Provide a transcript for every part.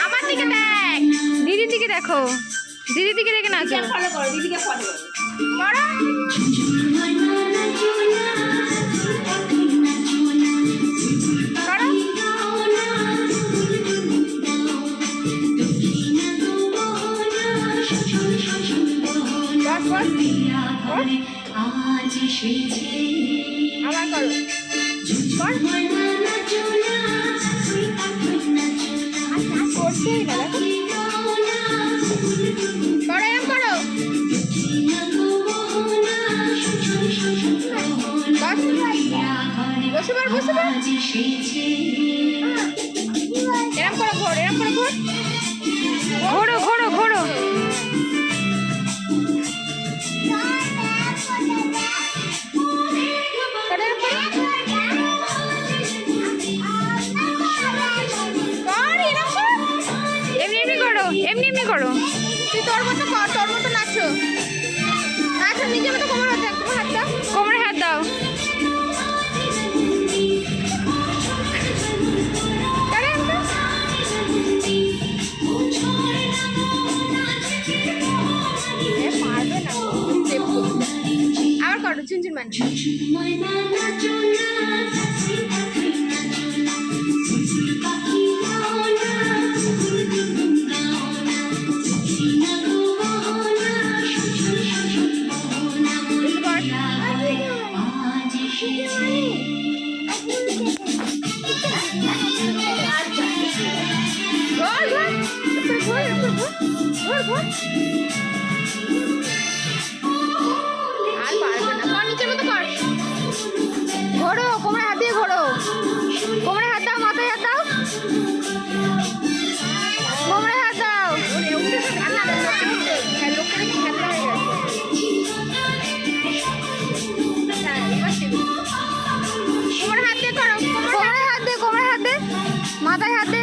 আমার দিকে দেখ, দিদির দিকে দেখো, দিদির দিকে দেখে নাচো। ফলো করো, দিদিকে ফলো করো। আবার করো, করছেই না, করো এরম করো। বসে পড়, বসে পড়, এরম করো, ঘোর, এরম করে ঘোর, ঘোরো ঘোরো ঘোরো। এমনি এমনি করো, এমনি এমনি করো। তুই তোর মতো কর, তোর মতো নাচো, নাচো নিজের মতো। কোমর হাত দাও, তোমার হাত দাও, কোমরে হাত দাও। আবার করো ঝুনঝুন মানে। আর পারবে না, কর নিচের মতো কর। ঘোরো, কোমরে হাত দিয়ে ঘোরো, কোমরে হাত দাও, মাথায় হাত দাও, কোমরে হাত দাও। কোমরে হাত দিয়ে করো, কোমরে হাত দে, কোমরে হাত দে, মাথায় হাত দে।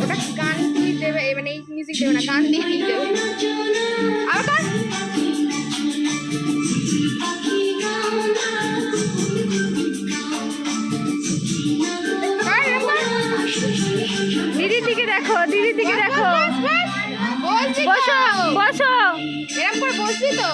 ওটা গান তুই দেবে, মানে এই মিউজিক দেবে না, গান দিয়ে দেবে। আবার কর। দিদির দিকে দেখো, দিদির দিকে দেখো। বসো বসো, এরকম করে বসবি তো।